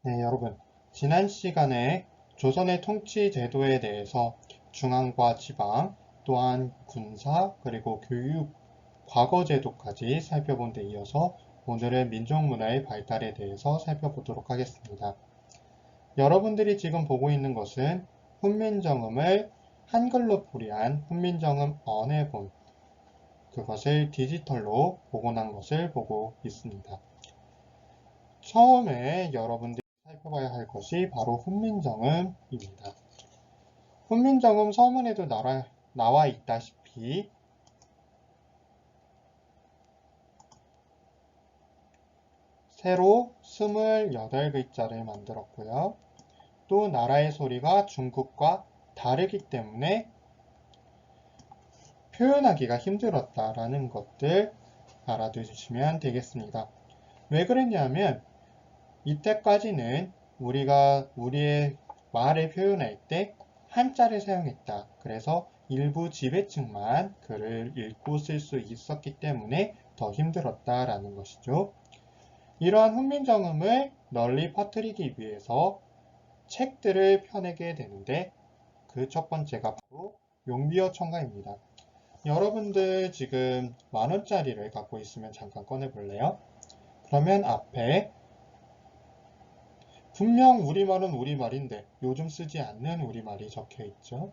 네, 여러분. 지난 시간에 조선의 통치 제도에 대해서 중앙과 지방, 또한 군사, 그리고 교육, 과거 제도까지 살펴본 데 이어서 오늘은 민족문화의 발달에 대해서 살펴보도록 하겠습니다. 여러분들이 지금 보고 있는 것은 훈민정음을 한글로 풀이한 훈민정음 언해본, 그것을 디지털로 복원한 것을 보고 있습니다. 처음에 여러분들이 살펴봐야 할 것이 바로 훈민정음입니다. 훈민정음 서문에도 나와 있다시피 새로 28글자를 만들었고요. 또 나라의 소리가 중국과 다르기 때문에 표현하기가 힘들었다라는 것들 알아두시면 되겠습니다. 왜 그랬냐면 이때까지는 우리가 우리의 말을 표현할 때 한자를 사용했다. 그래서 일부 지배층만 글을 읽고 쓸 수 있었기 때문에 더 힘들었다라는 것이죠. 이러한 훈민정음을 널리 퍼뜨리기 위해서 책들을 펴내게 되는데 그 첫 번째가 바로 용비어 첨가입니다. 여러분들 지금 10,000원짜리를 갖고 있으면 잠깐 꺼내볼래요? 그러면 앞에 분명 우리말은 우리말인데 요즘 쓰지 않는 우리말이 적혀 있죠.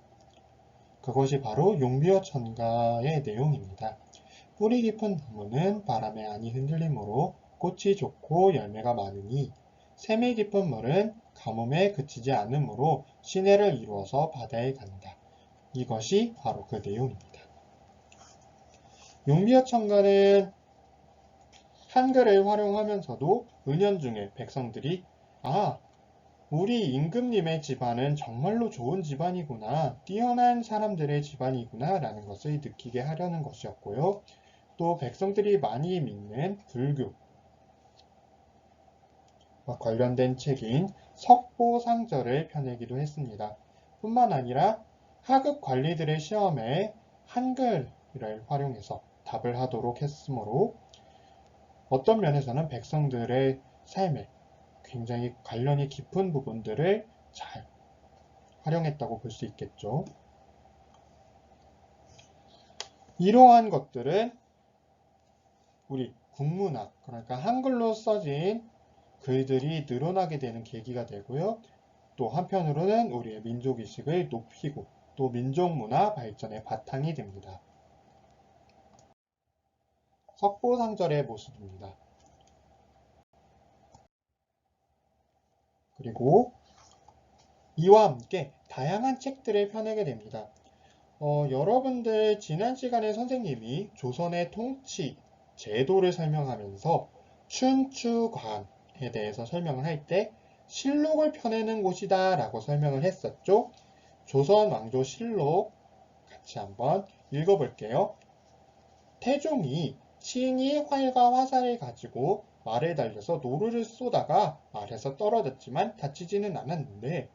그것이 바로 용비어 첨가의 내용입니다. 뿌리 깊은 나무는 바람에 안이 흔들림으로 꽃이 좋고 열매가 많으니 샘이 깊은 물은 가뭄에 그치지 않으므로 시내를 이루어서 바다에 간다. 이것이 바로 그 내용입니다. 용비어 첨가는 한글을 활용하면서도 은연중에 백성들이 우리 임금님의 집안은 정말로 좋은 집안이구나, 뛰어난 사람들의 집안이구나 라는 것을 느끼게 하려는 것이었고요. 또 백성들이 많이 믿는 불교와 관련된 책인 석보상절을 펴내기도 했습니다. 뿐만 아니라 하급 관리들의 시험에 한글을 활용해서 답을 하도록 했으므로 어떤 면에서는 백성들의 삶에 굉장히 관련이 깊은 부분들을 잘 활용했다고 볼 수 있겠죠. 이러한 것들은 우리 국문학, 그러니까 한글로 써진 글들이 늘어나게 되는 계기가 되고요. 또 한편으로는 우리의 민족의식을 높이고 또 민족문화 발전의 바탕이 됩니다. 석보상절의 모습입니다. 그리고 이와 함께 다양한 책들을 펴내게 됩니다. 여러분들 지난 시간에 선생님이 조선의 통치 제도를 설명하면서 춘추관에 대해서 설명을 할 때 실록을 펴내는 곳이다 라고 설명을 했었죠. 조선 왕조 실록 같이 한번 읽어볼게요. 태종이 친히 활과 화살을 가지고 말을 달려서 노루를 쏘다가 말에서 떨어졌지만 다치지는 않았는데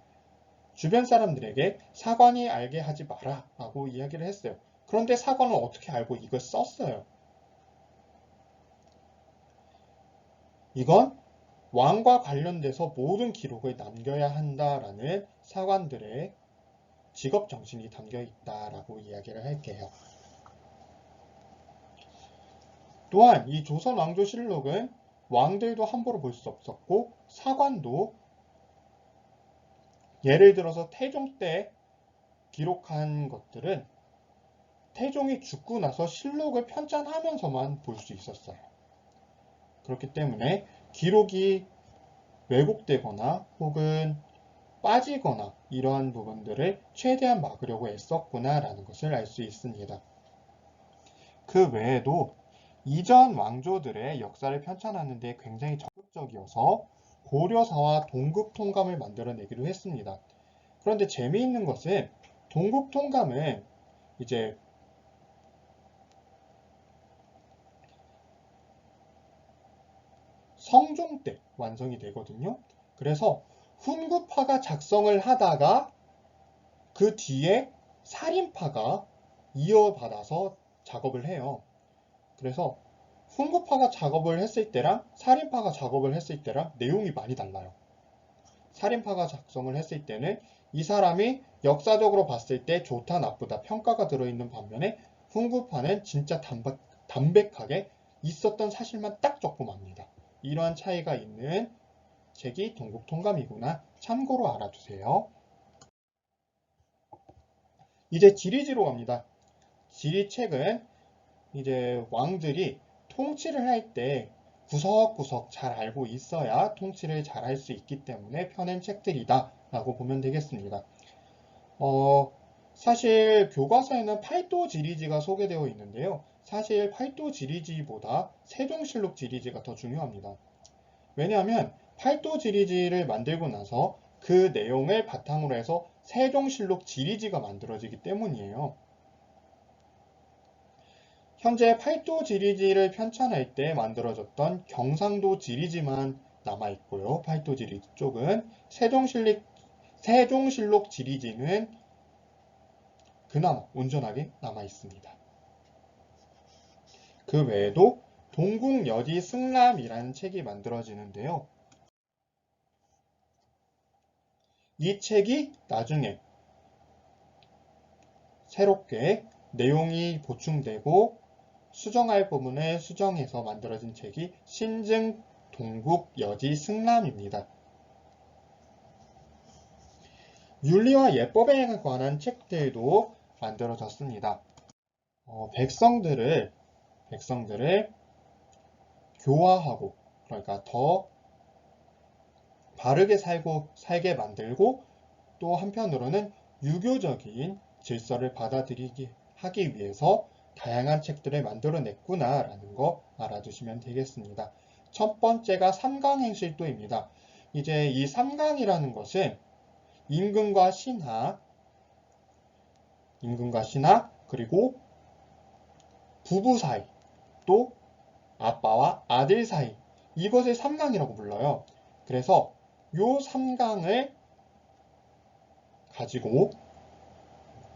주변 사람들에게 사관이 알게 하지 마라 라고 이야기를 했어요. 그런데 사관은 어떻게 알고 이걸 썼어요? 이건 왕과 관련돼서 모든 기록을 남겨야 한다라는 사관들의 직업 정신이 담겨 있다라고 이야기를 할게요. 또한 이 조선 왕조실록은 왕들도 함부로 볼 수 없었고 사관도 예를 들어서 태종 때 기록한 것들은 태종이 죽고 나서 실록을 편찬하면서만 볼 수 있었어요. 그렇기 때문에 기록이 왜곡되거나 혹은 빠지거나 이러한 부분들을 최대한 막으려고 애썼구나라는 것을 알 수 있습니다. 그 외에도 이전 왕조들의 역사를 편찬하는 데 굉장히 적극적이어서 고려사와 동국통감을 만들어내기도 했습니다. 그런데 재미있는 것은 동국통감은 이제 성종 때 완성이 되거든요. 그래서 훈구파가 작성을 하다가 그 뒤에 살인파가 이어받아서 작업을 해요. 그래서 훈구파가 작업을 했을 때랑 살인파가 작업을 했을 때랑 내용이 많이 달라요. 살인파가 작성을 했을 때는 이 사람이 역사적으로 봤을 때 좋다 나쁘다 평가가 들어있는 반면에 훈구파는 진짜 담백하게 있었던 사실만 딱 적고 맙니다. 이러한 차이가 있는 책이 동국통감이구나 참고로 알아두세요. 이제 지리지로 갑니다. 지리책은 이제 왕들이 통치를 할 때 구석구석 잘 알고 있어야 통치를 잘 할 수 있기 때문에 펴낸 책들이다 라고 보면 되겠습니다. 사실 교과서에는 팔도 지리지가 소개되어 있는데요. 사실 팔도 지리지보다 세종실록 지리지가 더 중요합니다. 왜냐하면 팔도 지리지를 만들고 나서 그 내용을 바탕으로 해서 세종실록 지리지가 만들어지기 때문이에요. 현재 팔도 지리지를 편찬할 때 만들어졌던 경상도 지리지만 남아있고요. 팔도 지리지 쪽은 세종실록 지리지는 그나마 온전하게 남아있습니다. 그 외에도 동국여지 승람이라는 책이 만들어지는데요. 이 책이 나중에 새롭게 내용이 보충되고 수정할 부분을 수정해서 만들어진 책이 신증 동국여지 승람입니다. 윤리와 예법에 관한 책들도 만들어졌습니다. 백성들을 교화하고, 그러니까 더 바르게 살게 만들고, 또 한편으로는 유교적인 질서를 받아들이게 하기 위해서 다양한 책들을 만들어냈구나라는 거 알아두시면 되겠습니다. 첫 번째가 삼강행실도입니다. 이제 이 삼강이라는 것은 임금과 신하, 그리고 부부 사이, 또 아빠와 아들 사이, 이것을 삼강이라고 불러요. 그래서 이 삼강을 가지고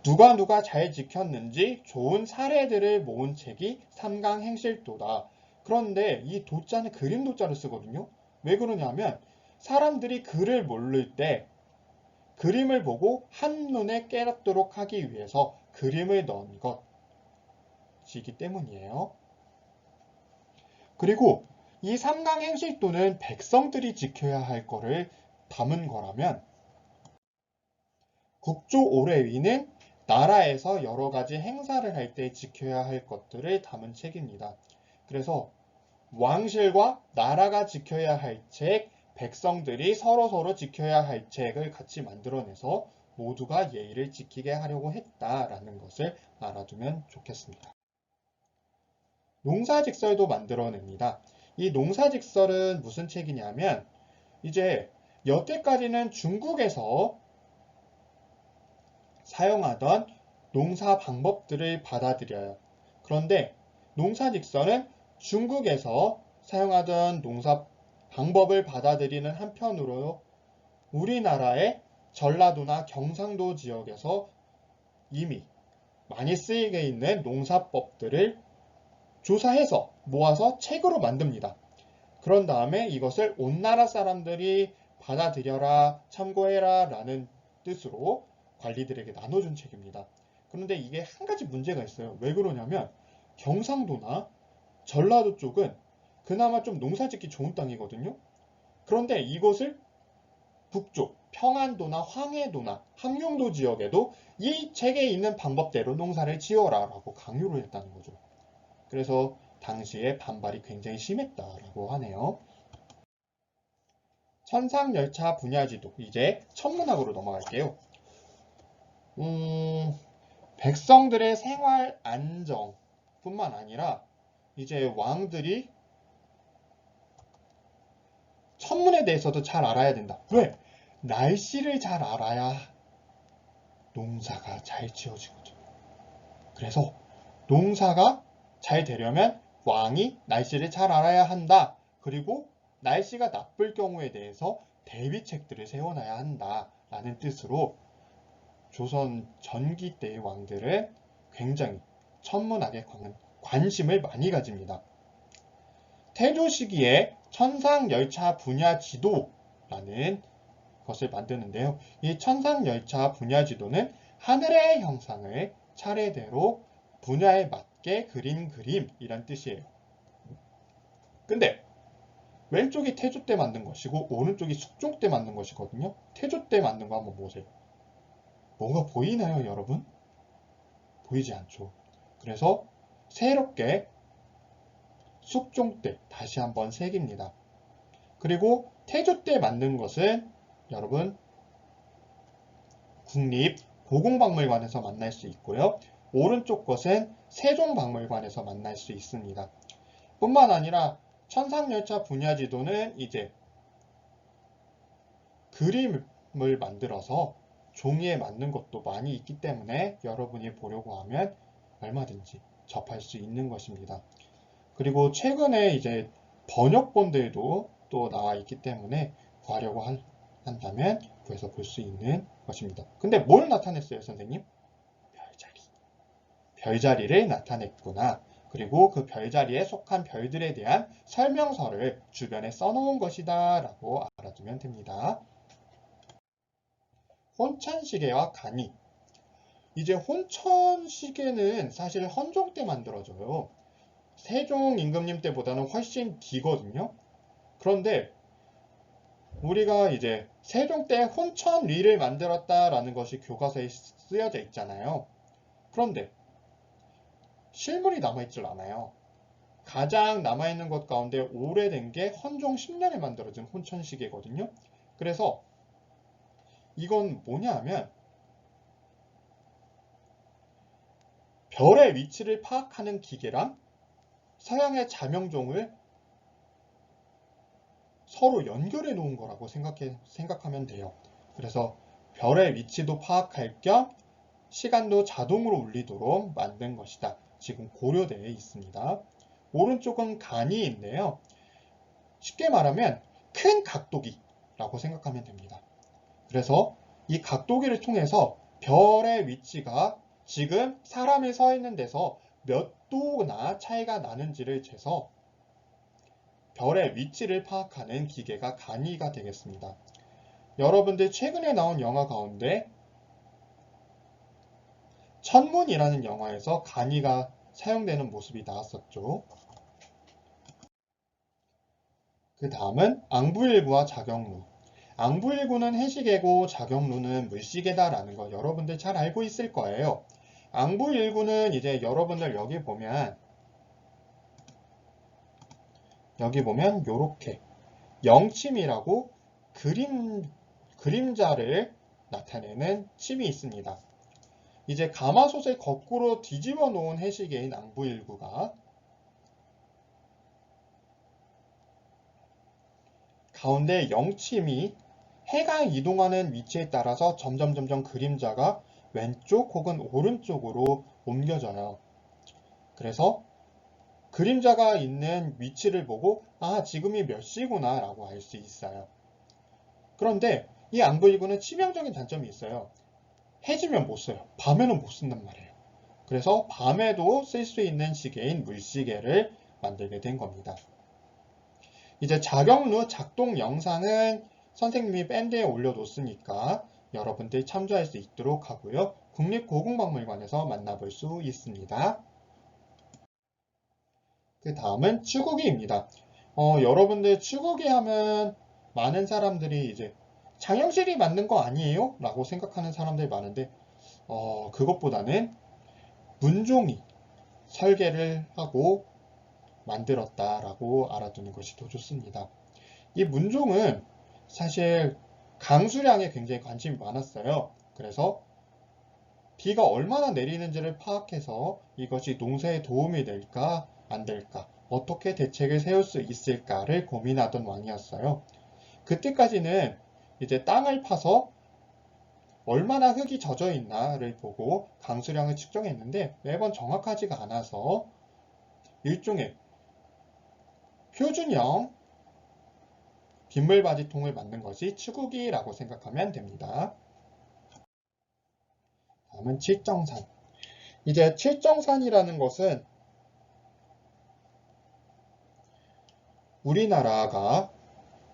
누가 잘 지켰는지 좋은 사례들을 모은 책이 삼강행실도다. 그런데 이 도자는 그림 도자를 쓰거든요. 왜 그러냐면 사람들이 글을 모를 때 그림을 보고 한눈에 깨닫도록 하기 위해서 그림을 넣은 것이기 때문이에요. 그리고 이 삼강행실도는 백성들이 지켜야 할 거를 담은 거라면 국조오례위는 나라에서 여러 가지 행사를 할 때 지켜야 할 것들을 담은 책입니다. 그래서 왕실과 나라가 지켜야 할 책, 백성들이 서로 지켜야 할 책을 같이 만들어내서 모두가 예의를 지키게 하려고 했다라는 것을 알아두면 좋겠습니다. 농사직설도 만들어냅니다. 이 농사직설은 무슨 책이냐면 이제 여태까지는 중국에서 사용하던 농사 방법들을 받아들여요. 그런데 농사직설은 중국에서 사용하던 농사 방법을 받아들이는 한편으로 우리나라의 전라도나 경상도 지역에서 이미 많이 쓰이게 있는 농사법들을 조사해서 모아서 책으로 만듭니다. 그런 다음에 이것을 온 나라 사람들이 받아들여라, 참고해라 라는 뜻으로 관리들에게 나눠준 책입니다. 그런데 이게 한 가지 문제가 있어요. 왜 그러냐면 경상도나 전라도 쪽은 그나마 좀 농사짓기 좋은 땅이거든요. 그런데 이것을 북쪽 평안도나 황해도나 함경도 지역에도 이 책에 있는 방법대로 농사를 지어라 라고 강요를 했다는 거죠. 그래서 당시에 반발이 굉장히 심했다라고 하네요. 천상열차 분야지도, 이제 천문학으로 넘어갈게요. 백성들의 생활 안정 뿐만 아니라 이제 왕들이 천문에 대해서도 잘 알아야 된다. 왜? 날씨를 잘 알아야 농사가 잘 지어지거든요. 그래서 농사가 잘 되려면 왕이 날씨를 잘 알아야 한다. 그리고 날씨가 나쁠 경우에 대해서 대비책들을 세워놔야 한다라는 뜻으로 조선 전기 때의 왕들은 굉장히 천문학에 관심을 많이 가집니다. 태조 시기에 천상열차 분야 지도라는 것을 만드는데요. 이 천상열차 분야지도는 하늘의 형상을 차례대로 분야에 맞게 그린 그림이란 뜻이에요. 근데 왼쪽이 태조 때 만든 것이고 오른쪽이 숙종 때 만든 것이거든요. 태조 때 만든 거 한번 보세요. 뭔가 보이나요, 여러분? 보이지 않죠. 그래서 새롭게 숙종 때 다시 한번 새깁니다. 그리고 태조 때 만든 것은 여러분 국립고궁박물관에서 만날 수 있고요. 오른쪽 것은 세종박물관에서 만날 수 있습니다. 뿐만 아니라 천상열차 분야지도는 이제 그림을 만들어서 종이에 맞는 것도 많이 있기 때문에 여러분이 보려고 하면 얼마든지 접할 수 있는 것입니다. 그리고 최근에 이제 번역본들도 또 나와 있기 때문에 구하려고 한다면 구해서 볼 수 있는 것입니다. 근데 뭘 나타냈어요, 선생님? 별자리. 별자리를 나타냈구나. 그리고 그 별자리에 속한 별들에 대한 설명서를 주변에 써놓은 것이다 라고 알아두면 됩니다. 혼천시계와 간이. 이제 혼천시계는 사실 헌종 때 만들어져요. 세종 임금님 때보다는 훨씬 길거든요. 그런데 우리가 이제 세종 때 혼천리를 만들었다라는 것이 교과서에 쓰여져 있잖아요. 그런데 실물이 남아있질 않아요. 가장 남아있는 것 가운데 오래된 게 헌종 10년에 만들어진 혼천시계거든요. 그래서 이건 뭐냐 하면 별의 위치를 파악하는 기계랑 서양의 자명종을 서로 연결해 놓은 거라고 생각하면 돼요. 그래서 별의 위치도 파악할 겸 시간도 자동으로 울리도록 만든 것이다. 지금 고려되어 있습니다. 오른쪽은 간이 있네요. 쉽게 말하면 큰 각도기라고 생각하면 됩니다. 그래서 이 각도기를 통해서 별의 위치가 지금 사람이 서 있는 데서 몇 도나 차이가 나는지를 재서 별의 위치를 파악하는 기계가 간이가 되겠습니다. 여러분들 최근에 나온 영화 가운데 천문이라는 영화에서 간이가 사용되는 모습이 나왔었죠. 그 다음은 앙부일구와 자경루. 앙부일구는 해시계고 자경루는 물시계다라는 거 여러분들 잘 알고 있을 거예요. 앙부일구는 이제 여러분들 여기 보면 요렇게 영침이라고 그림자를 나타내는 침이 있습니다. 이제 가마솥을 거꾸로 뒤집어 놓은 해시계인 앙부일구가 가운데 영침이 해가 이동하는 위치에 따라서 점점 그림자가 왼쪽 혹은 오른쪽으로 옮겨져요. 그래서 그림자가 있는 위치를 보고 지금이 몇 시구나 라고 알 수 있어요. 그런데 이 앙부일구는 치명적인 단점이 있어요. 해지면 못 써요. 밤에는 못 쓴단 말이에요. 그래서 밤에도 쓸 수 있는 시계인 물시계를 만들게 된 겁니다. 이제 자경루 작동 영상은 선생님이 밴드에 올려놓았으니까 여러분들 참조할 수 있도록 하고요. 국립고궁박물관에서 만나볼 수 있습니다. 그 다음은 추구기입니다. 여러분들 추구기 하면 많은 사람들이 이제 장영실이 만든 거 아니에요? 라고 생각하는 사람들이 많은데 그것보다는 문종이 설계를 하고 만들었다라고 알아두는 것이 더 좋습니다. 이 문종은 사실 강수량에 굉장히 관심이 많았어요. 그래서 비가 얼마나 내리는지를 파악해서 이것이 농사에 도움이 될까 안 될까 어떻게 대책을 세울 수 있을까를 고민하던 왕이었어요. 그때까지는 이제 땅을 파서 얼마나 흙이 젖어 있나를 보고 강수량을 측정했는데 매번 정확하지가 않아서 일종의 표준형 빗물바지통을 만든 것이 추구기라고 생각하면 됩니다. 다음은 칠정산. 이제 칠정산이라는 것은 우리나라가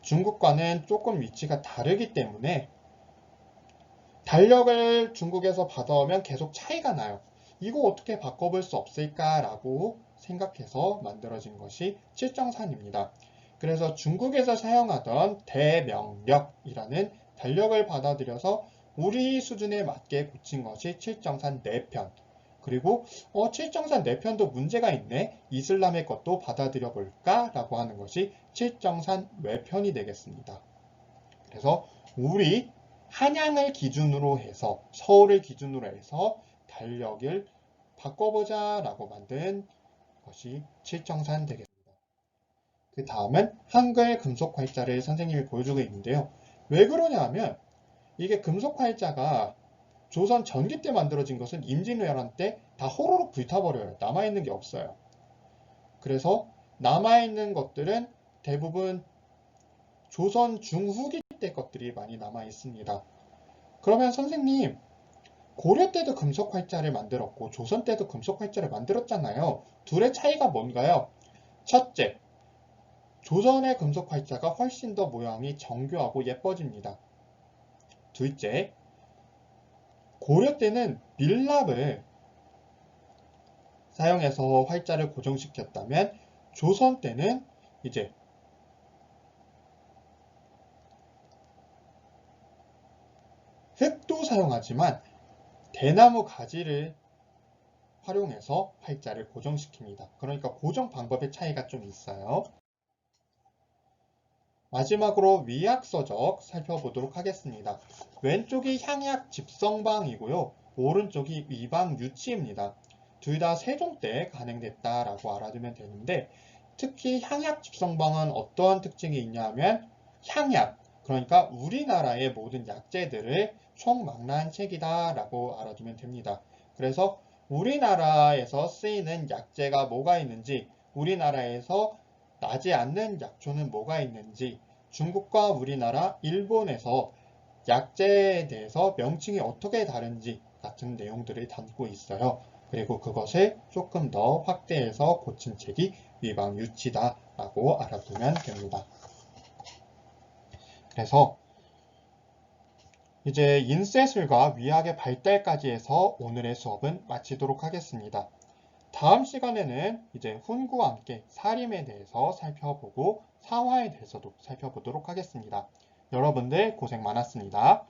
중국과는 조금 위치가 다르기 때문에 달력을 중국에서 받아오면 계속 차이가 나요. 이거 어떻게 바꿔볼 수 없을까라고 생각해서 만들어진 것이 칠정산입니다. 그래서 중국에서 사용하던 대명력이라는 달력을 받아들여서 우리 수준에 맞게 고친 것이 칠정산 4편. 그리고 칠정산 4편도 문제가 있네. 이슬람의 것도 받아들여 볼까? 라고 하는 것이 칠정산 외편이 되겠습니다. 그래서 우리 한양을 기준으로 해서 서울을 기준으로 해서 달력을 바꿔보자 라고 만든 것이 칠정산 되겠습니다. 그 다음은 한글 금속 활자를 선생님이 보여주고 있는데요. 왜 그러냐 하면 이게 금속 활자가 조선 전기 때 만들어진 것은 임진왜란 때 다 호로록 불타버려요. 남아있는 게 없어요. 그래서 남아있는 것들은 대부분 조선 중후기 때 것들이 많이 남아 있습니다. 그러면 선생님, 고려 때도 금속 활자를 만들었고 조선 때도 금속 활자를 만들었잖아요. 둘의 차이가 뭔가요? 첫째, 조선의 금속 활자가 훨씬 더 모양이 정교하고 예뻐집니다. 둘째, 고려 때는 밀랍을 사용해서 활자를 고정시켰다면 조선 때는 이제 흙도 사용하지만 대나무 가지를 활용해서 활자를 고정시킵니다. 그러니까 고정 방법의 차이가 좀 있어요. 마지막으로 위약서적 살펴보도록 하겠습니다. 왼쪽이 향약 집성방이고요. 오른쪽이 위방 유치입니다. 둘 다 세종 때 간행됐다라고 알아두면 되는데 특히 향약 집성방은 어떠한 특징이 있냐 하면 향약, 그러니까 우리나라의 모든 약재들을 총망라한 책이다 라고 알아두면 됩니다. 그래서 우리나라에서 쓰이는 약재가 뭐가 있는지, 우리나라에서 나지 않는 약초는 뭐가 있는지, 중국과 우리나라, 일본에서 약재에 대해서 명칭이 어떻게 다른지 같은 내용들을 담고 있어요. 그리고 그것을 조금 더 확대해서 고친 책이 위방유치다라고 알아두면 됩니다. 그래서 이제 인쇄술과 위학의 발달까지 해서 오늘의 수업은 마치도록 하겠습니다. 다음 시간에는 이제 훈구와 함께 사림에 대해서 살펴보고 사화에 대해서도 살펴보도록 하겠습니다. 여러분들 고생 많았습니다.